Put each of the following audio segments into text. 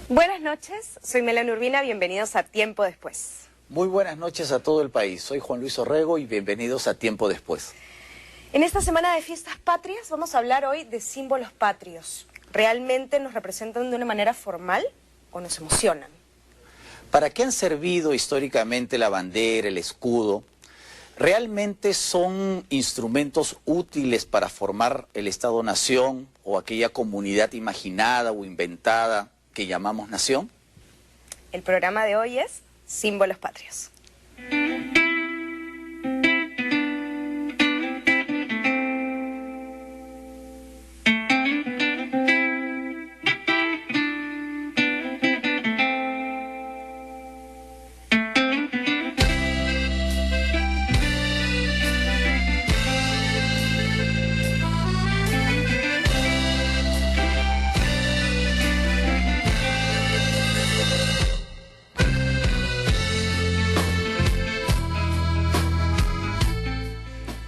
Buenas noches, soy Melanie Urbina, bienvenidos a Tiempo Después. Muy buenas noches a todo el país, soy Juan Luis Orrego y bienvenidos a Tiempo Después. En esta semana de fiestas patrias vamos a hablar hoy de símbolos patrios. ¿Realmente nos representan de una manera formal o nos emocionan? ¿Para qué han servido históricamente la bandera, el escudo? ¿Realmente son instrumentos útiles para formar el Estado-Nación o aquella comunidad imaginada o inventada que llamamos nación? El programa de hoy es Símbolos Patrios.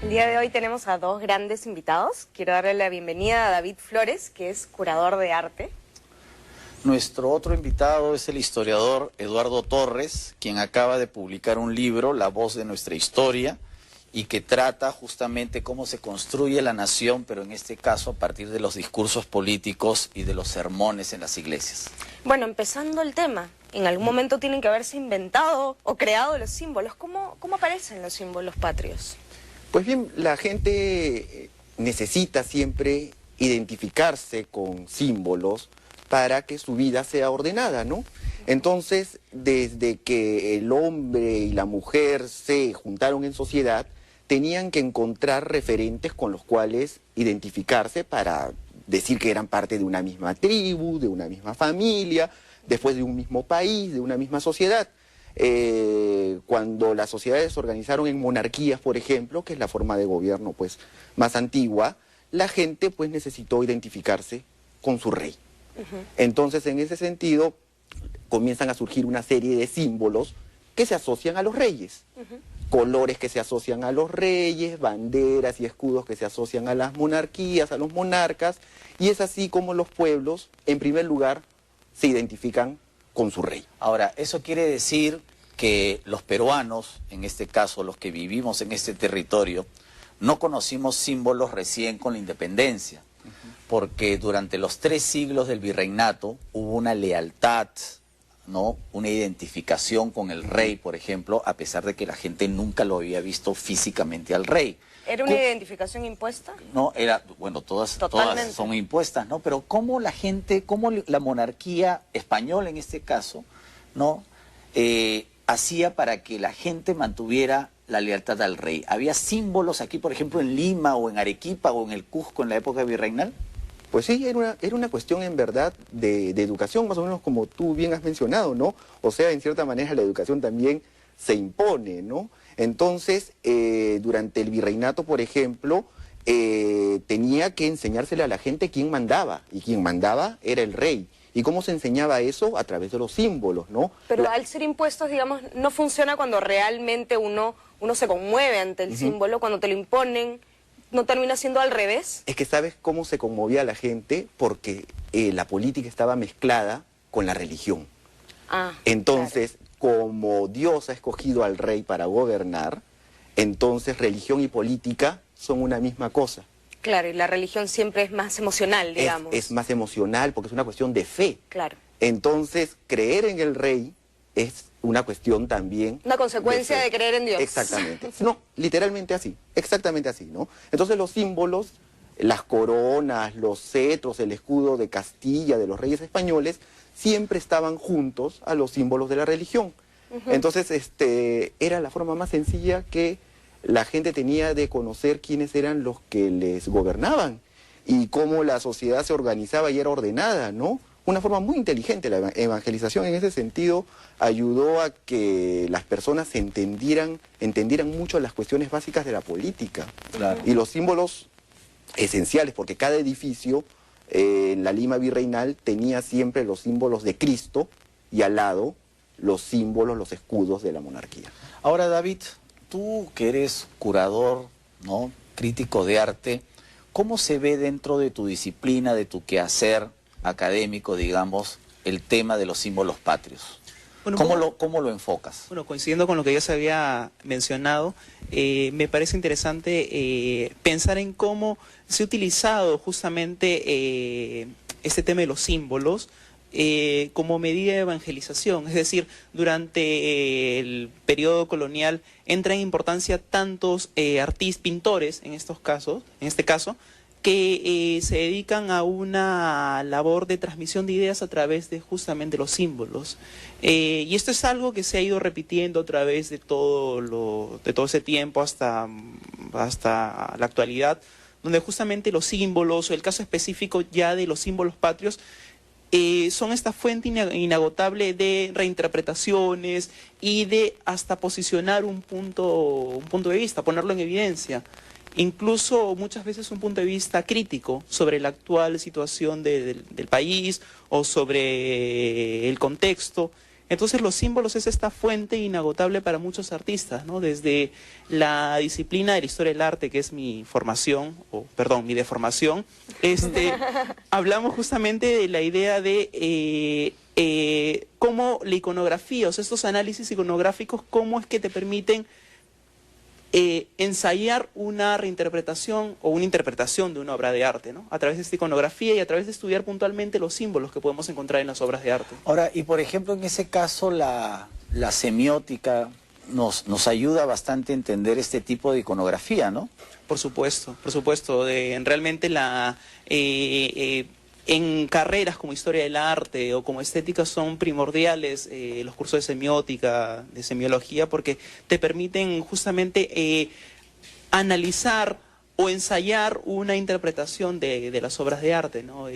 El día de hoy tenemos a dos grandes invitados. Quiero darle la bienvenida a David Flores, que es curador de arte. Nuestro otro invitado es el historiador Eduardo Torres, quien acaba de publicar un libro, La voz de nuestra historia, y que trata justamente cómo se construye la nación, pero en este caso a partir de los discursos políticos y de los sermones en las iglesias. Bueno, empezando el tema, en algún momento tienen que haberse inventado o creado los símbolos. ¿Cómo aparecen los símbolos patrios? Pues bien, la gente necesita siempre identificarse con símbolos para que su vida sea ordenada, ¿no? Entonces, desde que el hombre y la mujer se juntaron en sociedad, tenían que encontrar referentes con los cuales identificarse para decir que eran parte de una misma tribu, de una misma familia, después de un mismo país, de una misma sociedad. Cuando las sociedades se organizaron en monarquías, por ejemplo, que es la forma de gobierno pues más antigua, la gente pues necesitó identificarse con su rey. Entonces, en ese sentido, comienzan a surgir una serie de símbolos que se asocian a los reyes. Colores que se asocian a los reyes, banderas y escudos que se asocian a las monarquías, a los monarcas, y es así como los pueblos, en primer lugar, se identifican con su rey. Ahora, eso quiere decir que los peruanos, en este caso los que vivimos en este territorio, no conocimos símbolos recién con la independencia, porque durante los 3 siglos del virreinato hubo una lealtad, ¿no? Una identificación con el rey, por ejemplo, a pesar de que la gente nunca lo había visto físicamente al rey. ¿Era una identificación impuesta? No, era, bueno, todas son impuestas, ¿no? Pero cómo la gente, cómo la monarquía española en este caso, ¿no? Hacía para que la gente mantuviera la lealtad al rey. ¿Había símbolos aquí, por ejemplo, en Lima o en Arequipa o en el Cusco en la época virreinal? Pues sí, era una cuestión en verdad de educación, más o menos como tú bien has mencionado, ¿no? O sea, en cierta manera la educación también se impone, ¿no? Entonces, durante el virreinato, por ejemplo, tenía que enseñársele a la gente quién mandaba, y quien mandaba era el rey. ¿Y cómo se enseñaba eso? A través de los símbolos, ¿no? Pero al ser impuestos, digamos, no funciona cuando realmente uno se conmueve ante el símbolo, cuando te lo imponen, ¿no termina siendo al revés? Es que ¿sabes cómo se conmovía la gente? Porque la política estaba mezclada con la religión. Entonces, como Dios ha escogido al rey para gobernar, entonces religión y política son una misma cosa. Claro, y la religión siempre es más emocional, digamos. Es más emocional porque es una cuestión de fe. Claro. Entonces, creer en el rey es una cuestión también... Una consecuencia de creer en Dios. Exactamente. No, literalmente así, exactamente así, ¿no? Entonces los símbolos, las coronas, los cetros, el escudo de Castilla, de los reyes españoles, siempre estaban juntos a los símbolos de la religión. Entonces, era la forma más sencilla que la gente tenía de conocer quiénes eran los que les gobernaban y cómo la sociedad se organizaba y era ordenada, ¿no? Una forma muy inteligente. La evangelización en ese sentido ayudó a que las personas entendieran mucho las cuestiones básicas de la política. Claro. Y los símbolos esenciales, porque cada edificio en la Lima virreinal tenía siempre los símbolos de Cristo y al lado los símbolos, los escudos de la monarquía. Ahora, David, tú que eres curador, ¿no?, crítico de arte, ¿cómo se ve dentro de tu disciplina, de tu quehacer académico, digamos, el tema de los símbolos patrios? Bueno, ¿Cómo lo enfocas? Bueno, coincidiendo con lo que ya se había mencionado, me parece interesante pensar en cómo se ha utilizado justamente este tema de los símbolos como medida de evangelización. Es decir, durante el periodo colonial entran en importancia tantos artistas, pintores en este caso, que se dedican a una labor de transmisión de ideas a través de justamente los símbolos. Y esto es algo que se ha ido repitiendo a través de todo ese tiempo hasta la actualidad, donde justamente los símbolos, o el caso específico ya de los símbolos patrios, son esta fuente inagotable de reinterpretaciones y de hasta posicionar un punto de vista, ponerlo en evidencia. Incluso muchas veces un punto de vista crítico sobre la actual situación del país o sobre el contexto. Entonces los símbolos es esta fuente inagotable para muchos artistas, ¿no? Desde la disciplina de la historia del arte, que es mi formación, mi deformación, hablamos justamente de la idea de cómo la iconografía, o sea, estos análisis iconográficos, cómo es que te permiten ensayar una reinterpretación o una interpretación de una obra de arte, ¿no? A través de esta iconografía y a través de estudiar puntualmente los símbolos que podemos encontrar en las obras de arte. Ahora, y por ejemplo, en ese caso, la semiótica nos ayuda bastante a entender este tipo de iconografía, ¿no? Por supuesto. Realmente en carreras como historia del arte o como estética son primordiales los cursos de semiótica, de semiología, porque te permiten justamente analizar o ensayar una interpretación de las obras de arte, ¿no?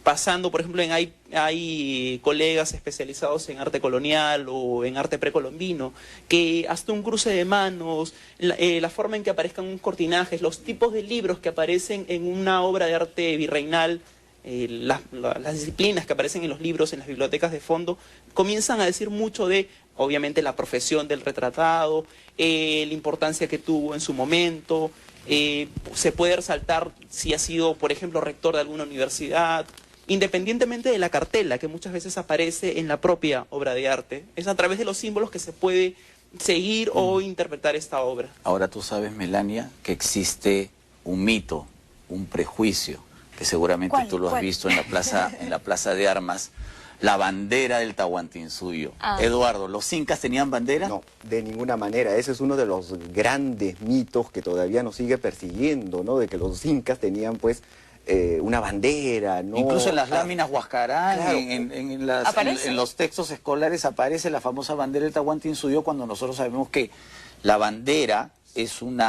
Pasando, por ejemplo, hay colegas especializados en arte colonial o en arte precolombino, que hasta un cruce de manos, la forma en que aparezcan unos cortinajes, los tipos de libros que aparecen en una obra de arte virreinal, las disciplinas que aparecen en los libros, en las bibliotecas de fondo, comienzan a decir mucho de, obviamente, la profesión del retratado, la importancia que tuvo en su momento. Se puede resaltar si ha sido, por ejemplo, rector de alguna universidad, independientemente de la cartela que muchas veces aparece en la propia obra de arte. Es a través de los símbolos que se puede seguir o interpretar esta obra. Ahora tú sabes, Melania, que existe un mito, un prejuicio, que seguramente tú lo has visto en la plaza de Armas, la bandera del Tahuantinsuyo. Eduardo, ¿los incas tenían bandera? No, de ninguna manera. Ese es uno de los grandes mitos que todavía nos sigue persiguiendo, ¿no? De que los incas tenían, pues, una bandera, ¿no? Incluso en las láminas Huascarán, claro. en los textos escolares aparece la famosa bandera del Tahuantinsuyo, cuando nosotros sabemos que la bandera es un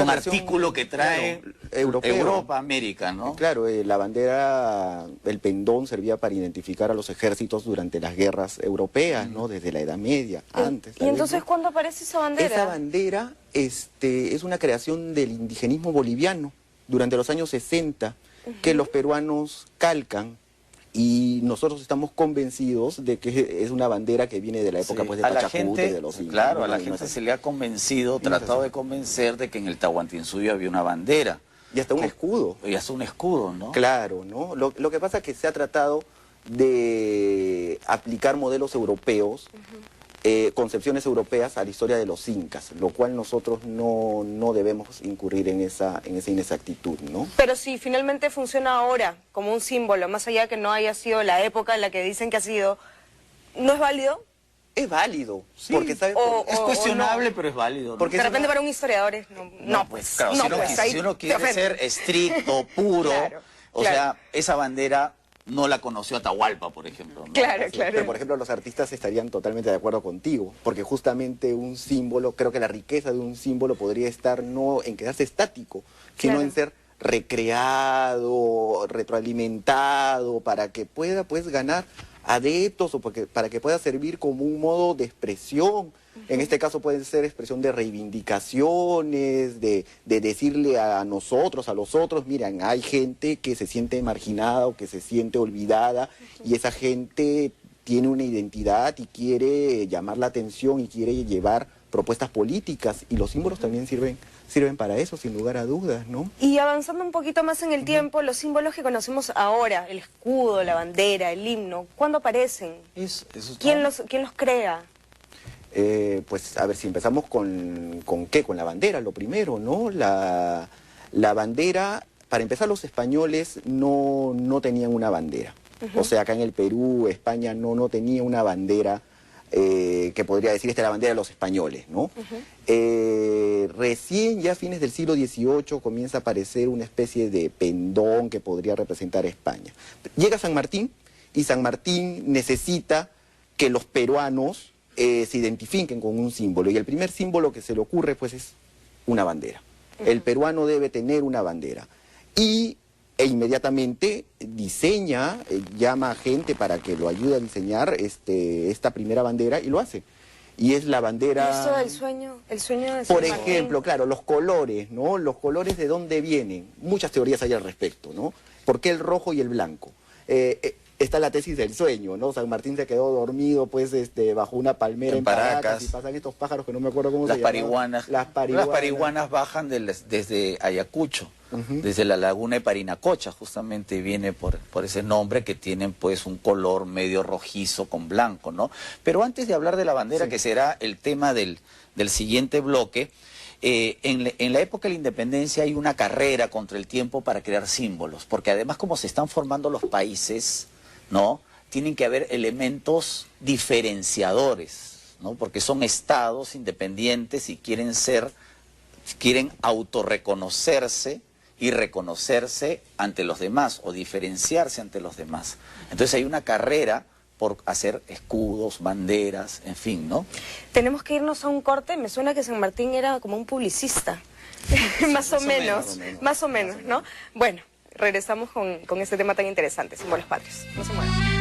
artículo que trae Europa, América, ¿no? Claro, la bandera, el pendón servía para identificar a los ejércitos durante las guerras europeas, ¿no? Desde la Edad Media, antes. ¿Y entonces cuándo aparece esa bandera? Esa bandera es una creación del indigenismo boliviano durante los años 60, que los peruanos calcan. Y nosotros estamos convencidos de que es una bandera que viene de la época, pues, de Pachacuti, de los incas. Claro, a la gente se le ha convencido, tratado de convencer de que en el Tahuantinsuyo había una bandera. Y hasta un escudo. Y hasta un escudo, ¿no? Claro, ¿no? Lo que pasa es que se ha tratado de aplicar modelos europeos, concepciones europeas a la historia de los incas, lo cual nosotros no debemos incurrir en esa inexactitud, ¿no? Pero si finalmente funciona ahora como un símbolo, más allá de que no haya sido la época en la que dicen que ha sido, ¿no es válido? Es válido, sí, porque ¿sabes? Es cuestionable, no, pero es válido, ¿no? Porque de repente para un historiador claro, si uno quiere ser estricto, puro, claro, o sea, esa bandera no la conoció Atahualpa, por ejemplo, ¿no? Claro. Pero, por ejemplo, los artistas estarían totalmente de acuerdo contigo, porque justamente un símbolo, creo que la riqueza de un símbolo podría estar no en quedarse estático, sino en ser recreado, retroalimentado, para que pueda, pues, ganar adeptos o para que pueda servir como un modo de expresión. En este caso puede ser expresión de reivindicaciones, de decirle a nosotros, a los otros, miren, hay gente que se siente marginada o que se siente olvidada y esa gente tiene una identidad y quiere llamar la atención y quiere llevar propuestas políticas y los símbolos también sirven sirven para eso, sin lugar a dudas, ¿no? Y avanzando un poquito más en el tiempo, los símbolos que conocemos ahora, el escudo, la bandera, el himno, ¿cuándo aparecen? ¿Quién los crea? Pues a ver, si empezamos ¿con qué? Con la bandera, lo primero, ¿no? La bandera, para empezar, los españoles no tenían una bandera. O sea, acá en el Perú, España no tenía una bandera que podría decir esta es la bandera de los españoles, ¿no? Recién ya a fines del siglo XVIII comienza a aparecer una especie de pendón que podría representar a España. Llega San Martín y San Martín necesita que los peruanos se identifiquen con un símbolo, y el primer símbolo que se le ocurre pues es una bandera. El peruano debe tener una bandera e inmediatamente diseña, llama a gente para que lo ayude a diseñar esta primera bandera y lo hace. Y es la bandera... ¿Y eso del sueño? ¿El sueño de San Por Martín? ejemplo, claro, los colores, ¿no? Los colores de dónde vienen. Muchas teorías hay al respecto, ¿no? ¿Por qué el rojo y el blanco? Está la tesis del sueño, ¿no? San Martín se quedó dormido, pues, bajo una palmera en Paracas, y pasan estos pájaros que no me acuerdo cómo se llaman. Las pariguanas bajan desde Ayacucho, desde la laguna de Parinacocha, justamente viene por ese nombre, que tienen pues un color medio rojizo con blanco, ¿no? Pero antes de hablar de la bandera, sí, que será el tema del siguiente bloque, en la época de la independencia hay una carrera contra el tiempo para crear símbolos, porque además como se están formando los países, ¿no? Tienen que haber elementos diferenciadores, ¿no? Porque son estados independientes y quieren autorreconocerse y reconocerse ante los demás o diferenciarse ante los demás. Entonces hay una carrera por hacer escudos, banderas, en fin, ¿no? Tenemos que irnos a un corte. Me suena que San Martín era como un publicista. Más o menos, ¿no? Bueno, regresamos con este tema tan interesante, símbolos patrios. No se muevan.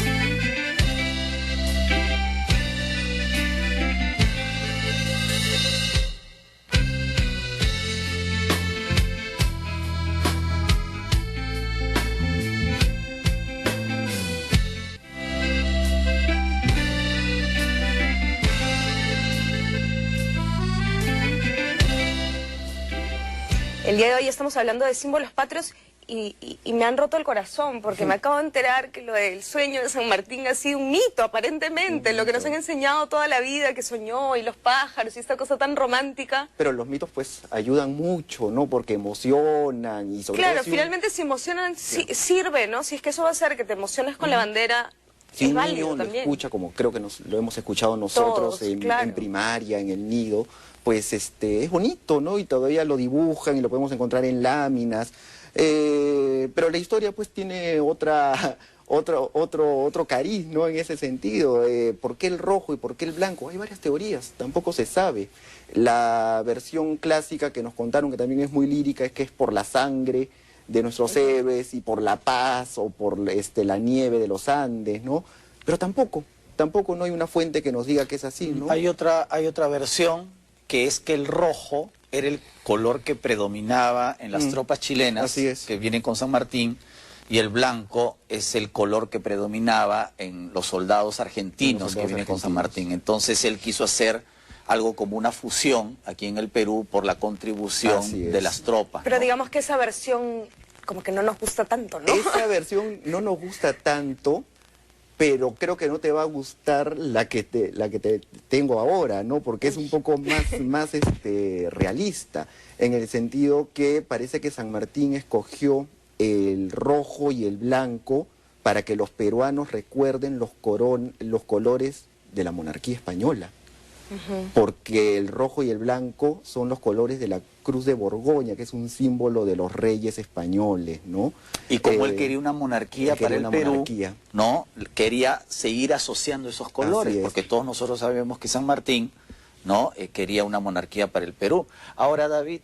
El día de hoy estamos hablando de símbolos patrios y me han roto el corazón porque me acabo de enterar que lo del sueño de San Martín ha sido un mito, aparentemente, lo que nos han enseñado toda la vida, que soñó, y los pájaros, y esta cosa tan romántica. Pero los mitos pues ayudan mucho, ¿no? Porque emocionan y sobre todo... Claro, finalmente si emocionan, sirve, ¿no? Si es que eso va a hacer que te emociones con la bandera... Si un niño lo escucha, como creo que lo hemos escuchado nosotros en primaria, en el nido, pues es bonito, ¿no? Y todavía lo dibujan y lo podemos encontrar en láminas. Pero la historia pues tiene otro cariz, ¿no? En ese sentido. ¿Por qué el rojo y por qué el blanco? Hay varias teorías, tampoco se sabe. La versión clásica que nos contaron, que también es muy lírica, es que es por la sangre de nuestros héroes y por la paz o por la nieve de los Andes, ¿no? Pero tampoco no hay una fuente que nos diga que es así, ¿no? Hay otra versión, que es que el rojo era el color que predominaba en las tropas chilenas que vienen con San Martín, y el blanco es el color que predominaba en los soldados argentinos que vienen con San Martín. Entonces él quiso hacer algo como una fusión aquí en el Perú por la contribución de las tropas. Pero ¿no? digamos que esa versión como que no nos gusta tanto, ¿no? Esa versión no nos gusta tanto, pero creo que no te va a gustar la que te tengo ahora, ¿no? Porque es un poco más realista, en el sentido que parece que San Martín escogió el rojo y el blanco para que los peruanos recuerden los colores de la monarquía española. Porque el rojo y el blanco son los colores de la Cruz de Borgoña, que es un símbolo de los reyes españoles, ¿no? Y como él quería una monarquía para el Perú, ¿no? Quería seguir asociando esos colores, porque todos nosotros sabemos que San Martín, ¿no? Quería una monarquía para el Perú. Ahora, David,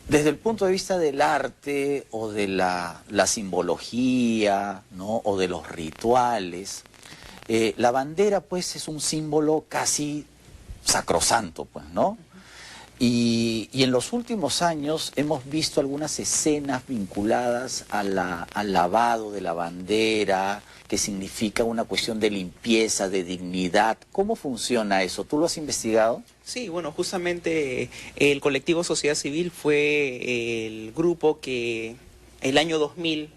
desde el punto de vista del arte o de la simbología, ¿no? O de los rituales, la bandera pues es un símbolo casi sacrosanto, pues, ¿no? Y en los últimos años hemos visto algunas escenas vinculadas al lavado de la bandera, que significa una cuestión de limpieza, de dignidad. ¿Cómo funciona eso? ¿Tú lo has investigado? Sí, bueno, justamente el colectivo Sociedad Civil fue el grupo que el año 2000,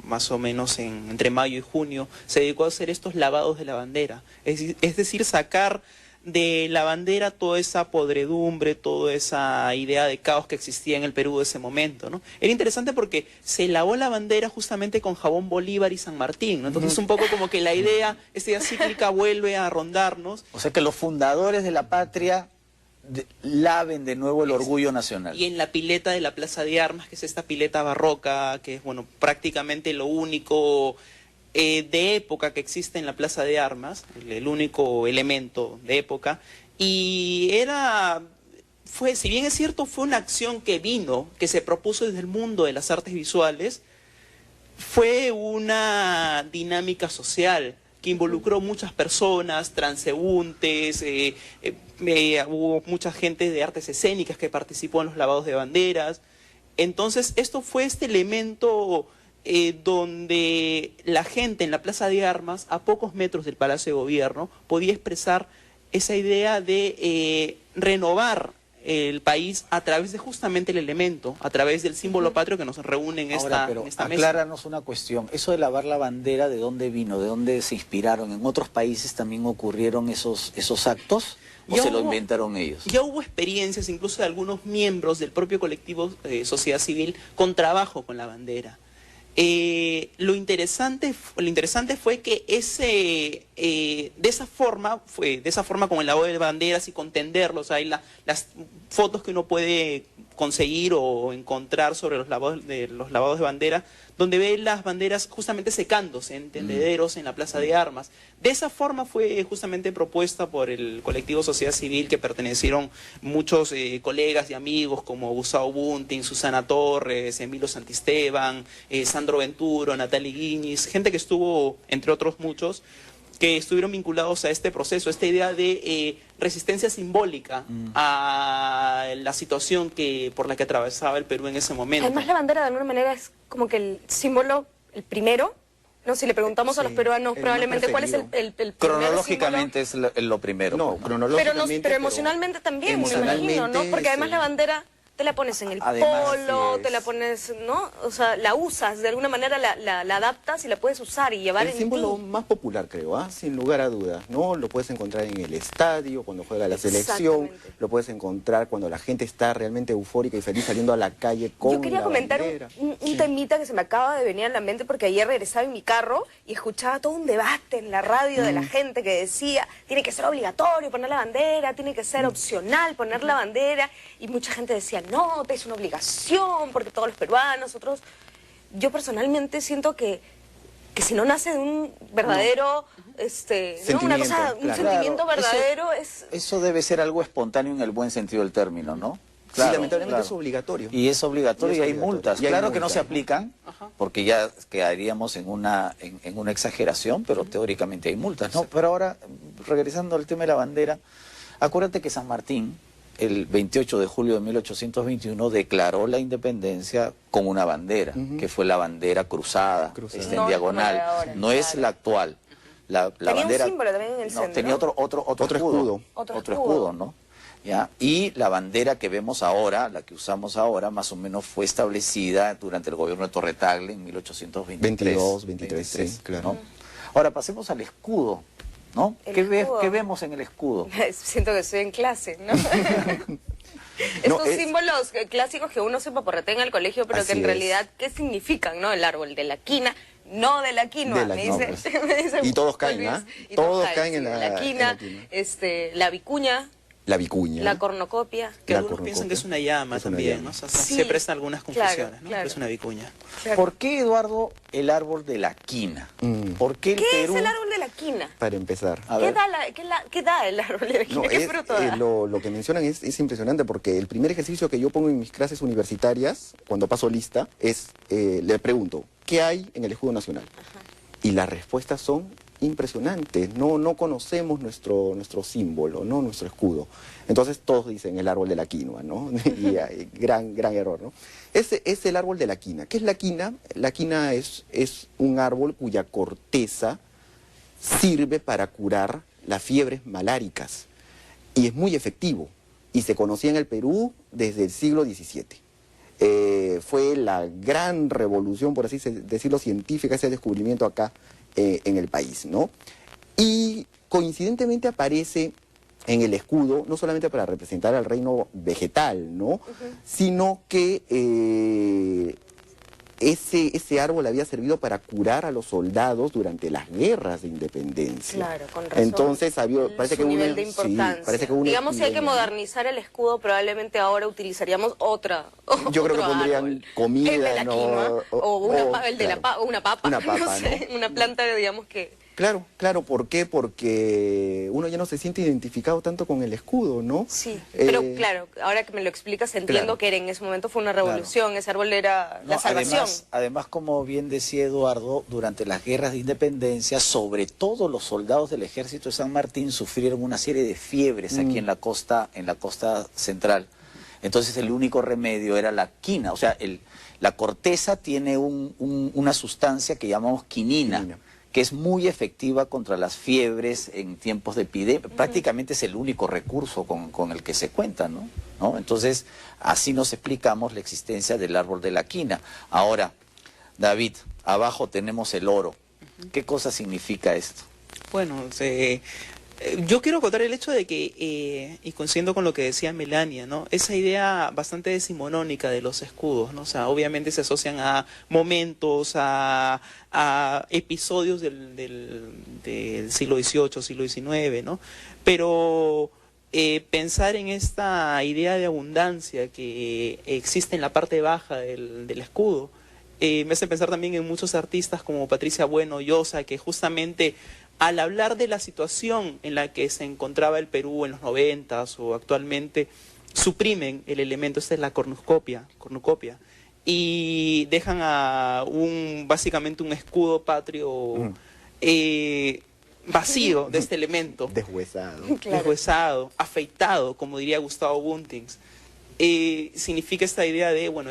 más o menos entre mayo y junio, se dedicó a hacer estos lavados de la bandera. Es decir, sacar de la bandera toda esa podredumbre, toda esa idea de caos que existía en el Perú de ese momento, ¿no? Era interesante porque se lavó la bandera justamente con jabón Bolívar y San Martín, ¿no? Entonces un poco como que la idea, esta idea cíclica vuelve a rondarnos. O sea que los fundadores de la patria laven de nuevo el orgullo nacional. Y en la pileta de la Plaza de Armas, que es esta pileta barroca, que es, bueno, prácticamente lo único de época que existe en la Plaza de Armas, el único elemento de época, y si bien es cierto, fue una acción que se propuso desde el mundo de las artes visuales, fue una dinámica social que involucró muchas personas, transeúntes, hubo mucha gente de artes escénicas que participó en los lavados de banderas. Entonces, esto fue este elemento donde la gente en la Plaza de Armas, a pocos metros del Palacio de Gobierno, podía expresar esa idea de renovar el país a través de justamente el elemento, a través del símbolo patrio que nos reúne en esta mesa. Acláranos una cuestión, eso de lavar la bandera, ¿de dónde vino? ¿De dónde se inspiraron? ¿En otros países también ocurrieron esos actos? ¿O se lo inventaron ellos? Ya hubo experiencias incluso de algunos miembros del propio colectivo Sociedad Civil con trabajo con la bandera. Lo interesante fue que de esa forma con el lavado de banderas y con tenderlos, hay las fotos que uno puede conseguir o encontrar sobre los lavados de bandera, donde ve las banderas justamente secándose en tendederos en la Plaza de Armas. De esa forma fue justamente propuesta por el colectivo Sociedad Civil, que pertenecieron muchos colegas y amigos como Gustavo Bunting, Susana Torres, Emilio Santisteban, Sandro Venturo, Natalie Guiñiz, gente que estuvo, entre otros muchos, que estuvieron vinculados a este proceso, esta idea de resistencia simbólica a la situación por la que atravesaba el Perú en ese momento. Además, la bandera de alguna manera es como que el símbolo, el primero, ¿no? Si le preguntamos a los peruanos probablemente cuál es el primer cronológicamente símbolo. es lo primero. No, cronológicamente. Pero emocionalmente también, emocionalmente, me imagino, ¿no? Porque además la bandera te la pones en el polo, te la pones, ¿no? O sea, la usas, de alguna manera la adaptas y la puedes usar y llevar en ti. El símbolo más popular, creo, sin lugar a dudas, ¿no? Lo puedes encontrar en el estadio, cuando juega la selección, lo puedes encontrar cuando la gente está realmente eufórica y feliz saliendo a la calle con la bandera. Yo quería comentar un temita que se me acaba de venir a la mente, porque ayer regresaba en mi carro y escuchaba todo un debate en la radio de la gente que decía, tiene que ser obligatorio poner la bandera, tiene que ser opcional poner la bandera, y mucha gente decía, no, es una obligación, porque todos los peruanos, yo personalmente siento que si no nace de un verdadero, una cosa, un sentimiento verdadero, eso debe ser algo espontáneo en el buen sentido del término, ¿no? Claro, sí, lamentablemente es obligatorio. Y es obligatorio y hay multas. Claro que no se aplican, Ajá, porque ya quedaríamos en una exageración, pero teóricamente hay multas, ¿no? Pero ahora, regresando al tema de la bandera, acuérdate que San Martín, el 28 de julio de 1821, declaró la independencia con una bandera, que fue la bandera cruzada, en diagonal. Ahora, no es la actual. La tenía bandera, un símbolo también en el centro. tenía otro escudo. Otro escudo, ¿no? ¿Ya? Y la bandera que vemos ahora, la que usamos ahora, más o menos fue establecida durante el gobierno de Torretagle en 1823. 23, sí, claro. ¿no? Ahora pasemos al escudo, ¿no? ¿Qué vemos en el escudo? Siento que estoy en clase, ¿no? Estos símbolos clásicos que uno se paporretea en el colegio, pero que en realidad, ¿qué significan, no? El árbol de la quina, no de la quinoa, me dice. Y todos caen, ¿ah? Todos caen en la quina, la vicuña. La vicuña. La cornucopia. Que algunos piensan que es una llama también, ¿no? O sea, se prestan algunas confusiones, ¿no? Claro. Pero es una vicuña. Claro. ¿Por qué, Eduardo, el árbol de la quina? ¿Por qué el Perú? ¿Qué es el árbol de la quina? Para empezar. ¿Qué da el árbol de la quina? ¿Qué fruto da? Lo que mencionan es impresionante, porque el primer ejercicio que yo pongo en mis clases universitarias, cuando paso lista, es, le pregunto, ¿qué hay en el escudo nacional? Y las respuestas son impresionantes, no conocemos nuestro símbolo, ¿no? Nuestro escudo. Entonces todos dicen el árbol de la quinoa, ¿no? Y gran error, ¿no? Ese es el árbol de la quina. ¿Qué es la quina? La quina es un árbol cuya corteza sirve para curar las fiebres maláricas y es muy efectivo y se conocía en el Perú desde el siglo XVII. Fue la gran revolución, por así decirlo, científica, ese descubrimiento acá en el país, ¿no? Y coincidentemente aparece en el escudo, no solamente para representar al reino vegetal, ¿no? Sino que ese árbol había servido para curar a los soldados durante las guerras de independencia. Claro, con razón. Entonces, parece que nivel de importancia. Sí, parece que digamos, si hay que modernizar el escudo, probablemente ahora utilizaríamos Yo creo que otro pondrían árbol. comida, el de la ¿no? quinoa, o una papa. Una papa, no sé, ¿no? una planta, digamos que... Claro, ¿por qué? Porque uno ya no se siente identificado tanto con el escudo, ¿no? Sí, pero claro, ahora que me lo explicas, entiendo que en ese momento fue una revolución, ese árbol era la salvación. Además, como bien decía Eduardo, durante las guerras de independencia, sobre todo los soldados del ejército de San Martín sufrieron una serie de fiebres aquí en la costa central. Entonces el único remedio era la quina, o sea, la corteza tiene una sustancia que llamamos quinina, que es muy efectiva contra las fiebres en tiempos de epidemia. Prácticamente es el único recurso con el que se cuenta, ¿no? Entonces, así nos explicamos la existencia del árbol de la quina. Ahora, David, abajo tenemos el oro. ¿Qué cosa significa esto? Bueno, yo quiero contar el hecho de que, y coincido con lo que decía Melania, ¿no? Esa idea bastante decimonónica de los escudos, ¿no? O sea, obviamente se asocian a momentos, a episodios del siglo XVIII, siglo XIX, ¿no? Pero pensar en esta idea de abundancia que existe en la parte baja del escudo, me hace pensar también en muchos artistas como Patricia Bueno, Llosa, que justamente al hablar de la situación en la que se encontraba el Perú en los 90s o actualmente, suprimen el elemento, esta es la cornucopia, y dejan básicamente un escudo patrio vacío de este elemento. Deshuesado. Claro. Deshuesado, afeitado, como diría Gustavo Buntings. Significa esta idea de, bueno,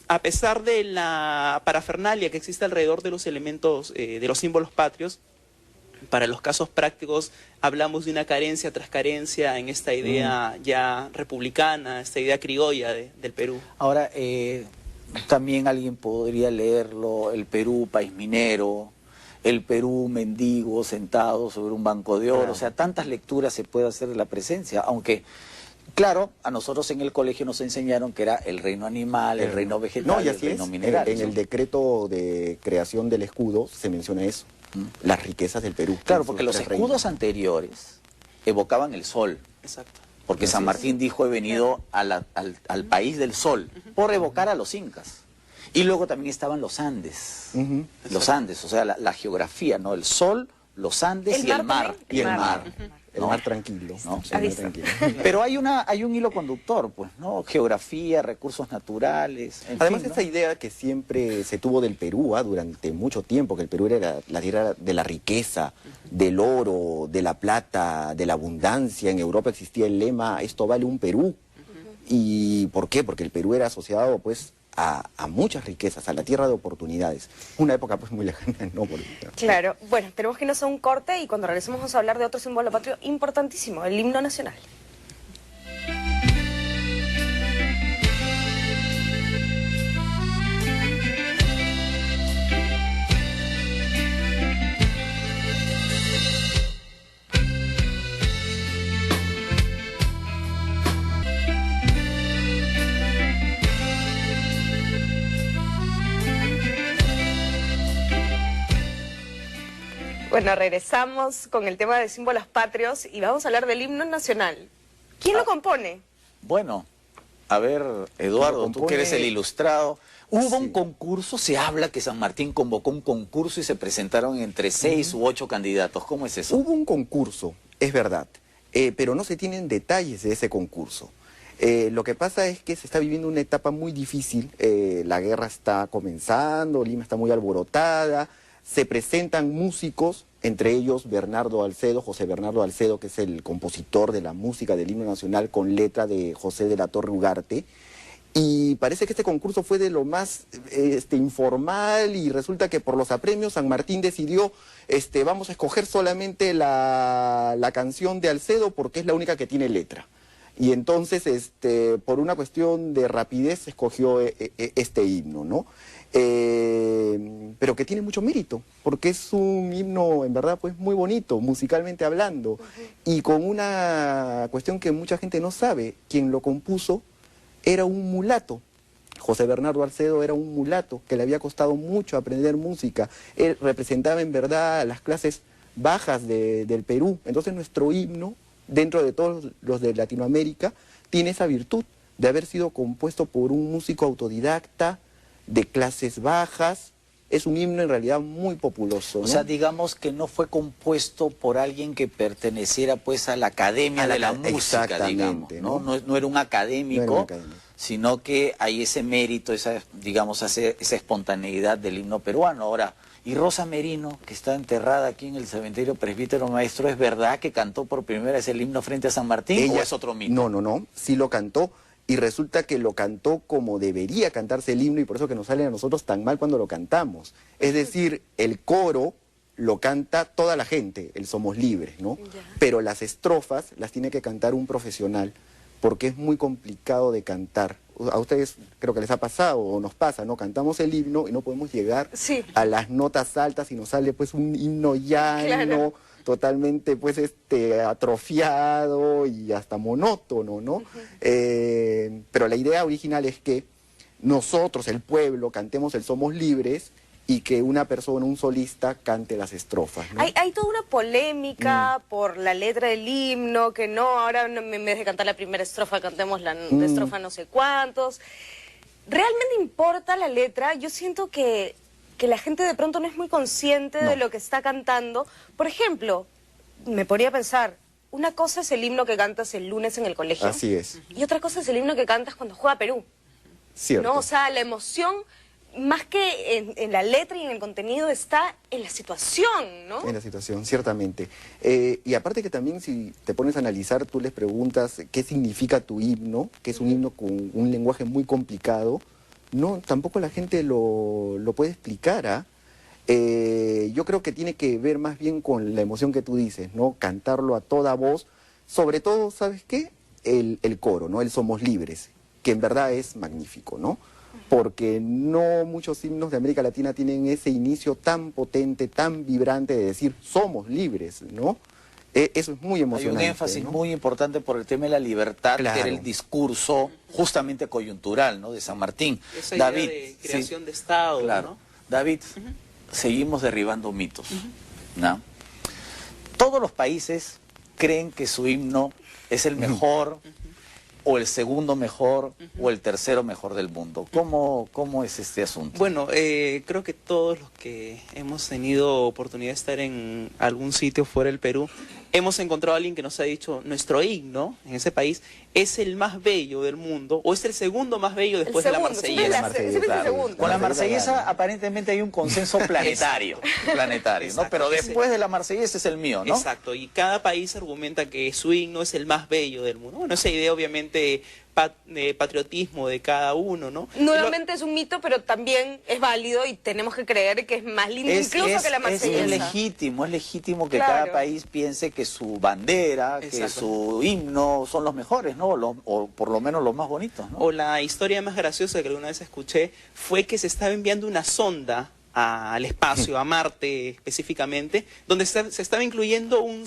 a pesar de la parafernalia que existe alrededor de los elementos, de los símbolos patrios, para los casos prácticos hablamos de una carencia tras carencia en esta idea ya republicana, esta idea criolla del Perú. Ahora, también alguien podría leerlo, el Perú país minero, el Perú mendigo sentado sobre un banco de oro, o sea, tantas lecturas se puede hacer de la presencia, aunque... Claro, a nosotros en el colegio nos enseñaron que era el reino animal, el reino vegetal, y el así reino es. mineral. En el decreto de creación del escudo se menciona eso, las riquezas del Perú. Claro, porque los escudos anteriores evocaban el sol. Exacto. Porque San Martín dijo, he venido al país del sol, por evocar a los incas. Y luego también estaban los Andes. Los Andes, o sea, la geografía, ¿no? El sol, los Andes y el mar. Y el mar. El ¿no? mar tranquilo. ¿No? El mar tranquilo. Pero hay un hilo conductor, pues, ¿no? Geografía, recursos naturales. Además, ¿no? esa idea que siempre se tuvo del Perú durante mucho tiempo, que el Perú era la tierra de la riqueza, del oro, de la plata, de la abundancia. En Europa existía el lema, esto vale un Perú. ¿Y por qué? Porque el Perú era asociado, pues, a muchas riquezas, a la tierra de oportunidades. Una época pues muy lejana, ¿no? Claro, bueno, tenemos que irnos a un corte y cuando regresemos vamos a hablar de otro símbolo patrio importantísimo, el himno nacional. Bueno, regresamos con el tema de símbolos patrios y vamos a hablar del himno nacional. ¿Quién lo compone? Bueno, a ver, Eduardo, tú que eres el ilustrado. Hubo un concurso, se habla que San Martín convocó un concurso y se presentaron entre 6 u 8 candidatos. ¿Cómo es eso? Hubo un concurso, es verdad, pero no se tienen detalles de ese concurso. Lo que pasa es que se está viviendo una etapa muy difícil, la guerra está comenzando, Lima está muy alborotada, se presentan músicos, entre ellos Bernardo Alcedo, José Bernardo Alcedo, que es el compositor de la música del himno nacional con letra de José de la Torre Ugarte. Y parece que este concurso fue de lo más informal, y resulta que por los apremios San Martín decidió, vamos a escoger solamente la canción de Alcedo porque es la única que tiene letra. Y entonces, por una cuestión de rapidez, escogió este himno, ¿no? Pero que tiene mucho mérito, porque es un himno, en verdad, pues muy bonito, musicalmente hablando, y con una cuestión que mucha gente no sabe. Quien lo compuso era un mulato. José Bernardo Alcedo era un mulato que le había costado mucho aprender música. Él representaba en verdad las clases bajas del Perú. Entonces nuestro himno, dentro de todos los de Latinoamérica, tiene esa virtud de haber sido compuesto por un músico autodidacta de clases bajas. Es un himno en realidad muy populoso, ¿no? O sea, digamos que no fue compuesto por alguien que perteneciera pues a la academia de la música, digamos, ¿no? No era un académico, sino que hay ese mérito, esa espontaneidad del himno peruano. Ahora, y Rosa Merino, que está enterrada aquí en el cementerio Presbítero Maestro, ¿es verdad que cantó por primera vez el himno frente a San Martín o es otro mito? No, sí lo cantó. Y resulta que lo cantó como debería cantarse el himno, y por eso que nos sale a nosotros tan mal cuando lo cantamos. Es decir, el coro lo canta toda la gente, el Somos Libres, ¿no? Pero las estrofas las tiene que cantar un profesional, porque es muy complicado de cantar. A ustedes creo que les ha pasado, o nos pasa, ¿no? Cantamos el himno y no podemos llegar a las notas altas y nos sale pues un himno llano, totalmente pues atrofiado y hasta monótono, ¿no? Pero la idea original es que nosotros, el pueblo, cantemos el Somos Libres, y que una persona, un solista, cante las estrofas, ¿no? Hay toda una polémica por la letra del himno, que no, ahora en vez de cantar la primera estrofa, cantemos la estrofa no sé cuántos. ¿Realmente importa la letra? Yo siento que la gente de pronto no es muy consciente de lo que está cantando. Por ejemplo, me podría pensar, una cosa es el himno que cantas el lunes en el colegio. Así es. Y otra cosa es el himno que cantas cuando juega Perú. Cierto. ¿No? O sea, la emoción, más que en la letra y en el contenido, está en la situación, ¿no? En la situación, ciertamente. Y aparte que también, si te pones a analizar, tú les preguntas qué significa tu himno, que es un himno con un lenguaje muy complicado. No, tampoco la gente lo puede explicar, ¿ah? Yo creo que tiene que ver más bien con la emoción que tú dices, ¿no? Cantarlo a toda voz, sobre todo, ¿sabes qué? El coro, ¿no? El Somos Libres, que en verdad es magnífico, ¿no? Porque no muchos himnos de América Latina tienen ese inicio tan potente, tan vibrante de decir somos libres, ¿no? Eso es muy emocionante. Hay un énfasis, ¿no? muy importante por el tema de la libertad, que era el discurso justamente coyuntural, ¿no? De San Martín. Esa idea de creación de Estado, ¿no? David, seguimos derribando mitos, ¿no? Todos los países creen que su himno es el mejor, o el segundo mejor, o el tercero mejor del mundo. ¿Cómo es este asunto? Bueno, creo que todos los que hemos tenido oportunidad de estar en algún sitio fuera del Perú, hemos encontrado a alguien que nos ha dicho, nuestro himno en ese país es el más bello del mundo, o es el segundo más bello después de la Marsellesa. Con la Marsellesa aparentemente hay un consenso planetario, ¿no? Pero después de la Marsellesa es el mío, ¿no? Exacto, y cada país argumenta que su himno es el más bello del mundo. Bueno, esa idea obviamente de patriotismo de cada uno, ¿no? Nuevamente es un mito, pero también es válido y tenemos que creer que es más lindo incluso que la Marsellesa. Es legítimo que cada país piense que su bandera, que su himno son los mejores, ¿no? O por lo menos los más bonitos, ¿no? O la historia más graciosa que alguna vez escuché fue que se estaba enviando una sonda al espacio, a Marte específicamente, donde se estaba incluyendo un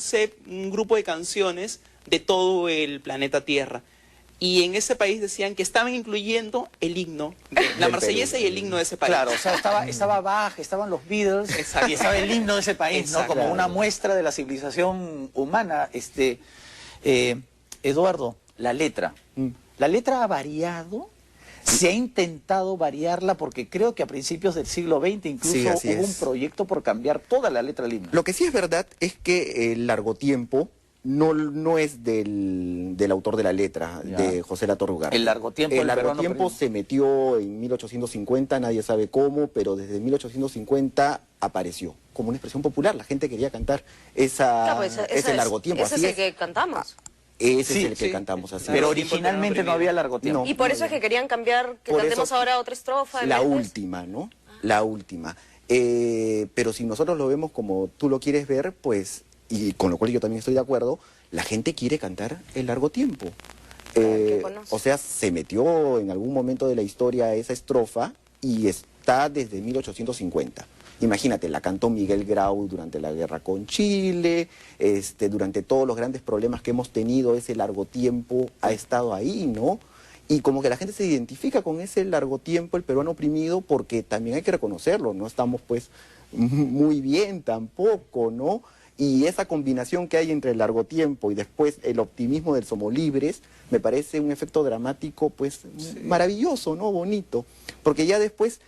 grupo de canciones de todo el planeta Tierra. Y en ese país decían que estaban incluyendo el himno, la Marsellesa y el himno de ese país. Claro, o sea, estaba Bach, estaban los Beatles, y estaba el himno de ese país, ¿no? Como una muestra de la civilización humana. Eduardo, la letra ha variado. Se ha intentado variarla porque creo que a principios del siglo XX incluso hubo un proyecto por cambiar toda la letra del himno. Lo que sí es verdad es que el largo tiempo no es del autor de la letra, de José La Torre Ugarte. El largo tiempo se metió en 1850, nadie sabe cómo, pero desde 1850 apareció como una expresión popular. La gente quería cantar Claro, pues, ese largo tiempo. Ese Así es el que cantamos. Ese Sí, es el que sí. cantamos así. Pero originalmente no había largo tiempo. No. Y por eso es que querían cambiar, que Por cantemos eso, ahora otra estrofa. en La vez de- última, ¿no? La última. Pero si nosotros lo vemos como tú lo quieres ver, pues, y con lo cual yo también estoy de acuerdo, la gente quiere cantar el largo tiempo. que conoce. O sea, se metió en algún momento de la historia esa estrofa y está desde 1850. Imagínate, la cantó Miguel Grau durante la guerra con Chile, durante todos los grandes problemas que hemos tenido, ese largo tiempo ha estado ahí, ¿no? Y como que la gente se identifica con ese largo tiempo, el peruano oprimido, porque también hay que reconocerlo, no estamos pues muy bien tampoco, ¿no? Y esa combinación que hay entre el largo tiempo y después el optimismo del Somos Libres, me parece un efecto dramático pues maravilloso, ¿no? Bonito, porque ya después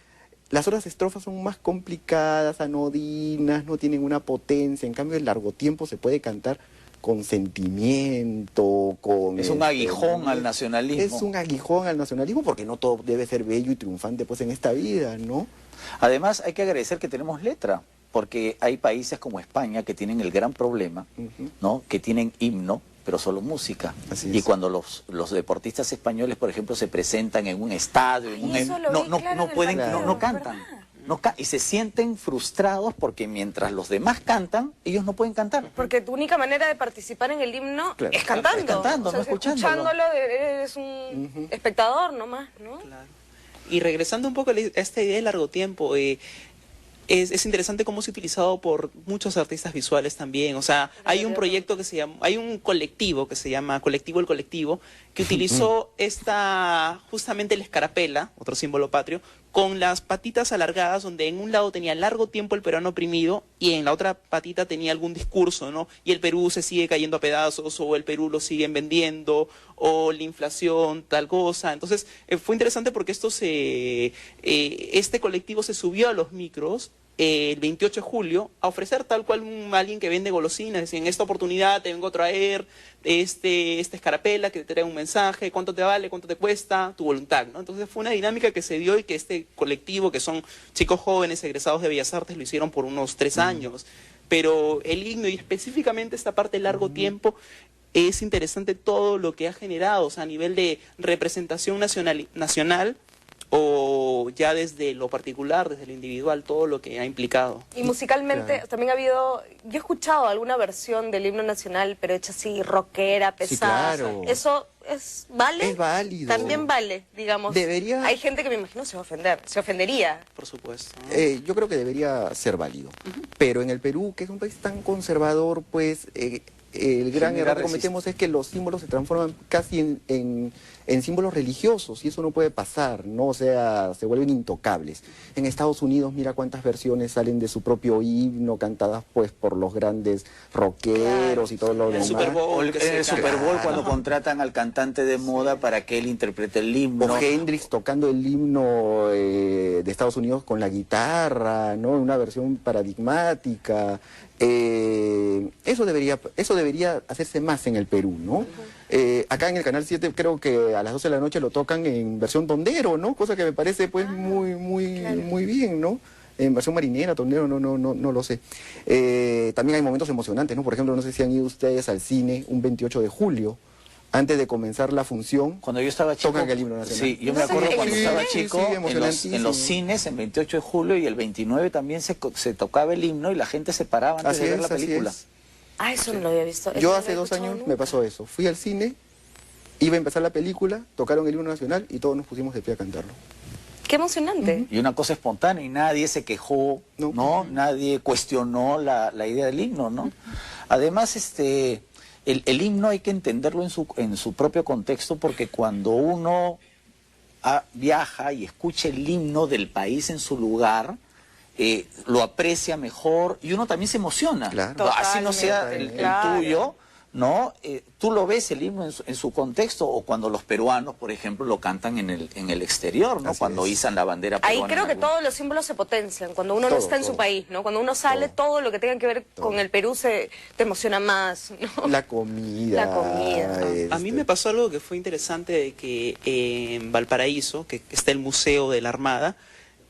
las otras estrofas son más complicadas, anodinas, no tienen una potencia, en cambio el largo tiempo se puede cantar con sentimiento, con... Es un aguijón al nacionalismo. Es un aguijón al nacionalismo porque no todo debe ser bello y triunfante pues en esta vida, ¿no? Además, hay que agradecer que tenemos letra, porque hay países como España que tienen el gran problema, ¿no? Que tienen himno, pero solo música. Así Y es. cuando los deportistas españoles, por ejemplo, se presentan en un estadio, en Ay, eso lo no, vi no, claro no en el pueden, partido, no cantan. ¿verdad? Y se sienten frustrados porque mientras los demás cantan, ellos no pueden cantar. Porque tu única manera de participar en el himno Claro. es cantando. Es cantando, no escuchándolo. eres un espectador nomás, ¿no? Claro. Y regresando un poco a esta idea de largo tiempo, es interesante cómo se ha utilizado por muchos artistas visuales también. O sea, hay un proyecto que se llama, hay un colectivo que se llama Colectivo El Colectivo, que utilizó justamente la escarapela, otro símbolo patrio, con las patitas alargadas, donde en un lado tenía largo tiempo el peruano oprimido y en la otra patita tenía algún discurso, ¿no? Y el Perú se sigue cayendo a pedazos, o el Perú lo siguen vendiendo, o la inflación, tal cosa. Entonces, fue interesante porque este colectivo se subió a los micros el 28 de julio a ofrecer tal cual alguien que vende golosinas. Decía, en esta oportunidad te vengo a traer esta escarapela que te trae un mensaje, cuánto te vale, cuánto te cuesta, tu voluntad, ¿no? Entonces fue una dinámica que se dio y que este colectivo, que son chicos jóvenes egresados de Bellas Artes, lo hicieron por unos 3 años. Pero el himno y específicamente esta parte de largo tiempo, es interesante todo lo que ha generado, o sea, a nivel de representación nacional o ya desde lo particular, desde lo individual, todo lo que ha implicado. Y musicalmente Claro. también ha habido, yo he escuchado alguna versión del himno nacional, pero hecha así, rockera, pesada. Sí, claro. ¿Eso vale? Es válido. También vale, digamos. Debería- Hay gente que me imagino se va a ofender, se ofendería. Por supuesto, ¿no? Yo creo que debería ser válido. Pero en el Perú, que es un país tan conservador, pues el gran Genera error que cometemos es que los símbolos se transforman casi en símbolos religiosos y eso no puede pasar, ¿no? O sea, se vuelven intocables. En Estados Unidos, mira cuántas versiones salen de su propio himno, cantadas pues por los grandes rockeros y todo lo El demás. Super Bowl. En el Super Bowl, Claro. cuando contratan al cantante de moda para que él interprete el himno. O Hendrix tocando el himno de Estados Unidos con la guitarra, ¿no? Una versión paradigmática. Eso debería hacerse más en el Perú, ¿no? Acá en el Canal 7 creo que a las 12 de la noche lo tocan en versión tondero, ¿no? Cosa que me parece pues muy bien, ¿no? En versión marinera, tondero, no lo sé. También hay momentos emocionantes, ¿no? Por ejemplo, no sé si han ido ustedes al cine un 28 de julio. Antes de comenzar la función, Cuando yo estaba chico, tocan el himno nacional. sí, yo me No acuerdo sé, cuando sí, estaba sí, chico, sí, en emocionantísimo. los cines, en 28 de julio y el 29 también se tocaba el himno y la gente se paraba antes de ver la película. es. Ah, eso no lo había visto. Eso Yo no lo hace había 2 escuchado años nunca. me pasó eso. Fui al cine, iba a empezar la película, tocaron el himno nacional y todos nos pusimos de pie a cantarlo. Qué emocionante. Y una cosa espontánea y nadie se quejó, No. ¿no? Nadie cuestionó la idea del himno, ¿no? Además, el himno hay que entenderlo en su propio contexto porque cuando uno viaja y escucha el himno del país en su lugar, lo aprecia mejor y uno también se emociona. Claro. Así no sea Totalmente, el claro. tuyo, ¿no? Tú lo ves el himno en su contexto o cuando los peruanos, por ejemplo, lo cantan en el exterior, ¿no? Así Cuando es. izan la bandera Ahí peruana. creo en que algún- todos los símbolos se potencian cuando uno no Todo, está en su todo. país, ¿no? Cuando uno sale, todo lo que tenga que ver con el Perú te emociona más, ¿no? La comida. La comida. A mí me pasó algo que fue interesante, de que en Valparaíso, que está el Museo de la Armada,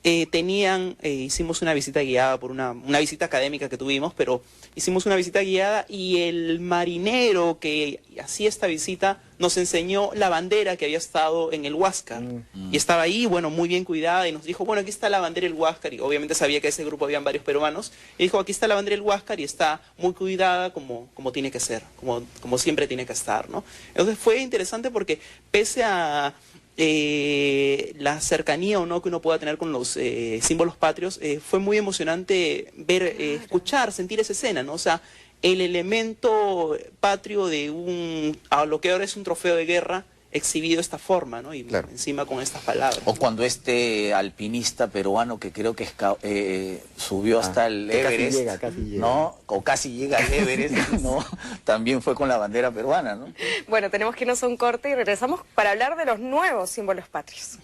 hicimos una visita guiada por una visita académica que tuvimos, pero hicimos una visita guiada y el marinero que hacía esta visita nos enseñó la bandera que había estado en el Huáscar. Y estaba ahí, bueno, muy bien cuidada, y nos dijo, bueno, aquí está la bandera del Huáscar, y obviamente sabía que en ese grupo habían varios peruanos, y dijo, aquí está la bandera del Huáscar y está muy cuidada como tiene que ser, como siempre tiene que estar, ¿no? Entonces fue interesante porque pese a la cercanía o no que uno pueda tener con los símbolos patrios, fue muy emocionante ver, escuchar, sentir esa escena, ¿no? O sea, el elemento patrio de a lo que ahora es un trofeo de guerra exhibido de esta forma, ¿no? Y claro, encima con estas palabras. O cuando este alpinista peruano que creo que subió hasta el Everest, casi llega. ¿no? O casi llega al Everest, ¿no? También fue con la bandera peruana, ¿no? Bueno, tenemos que irnos a un corte y regresamos para hablar de los nuevos símbolos patrios.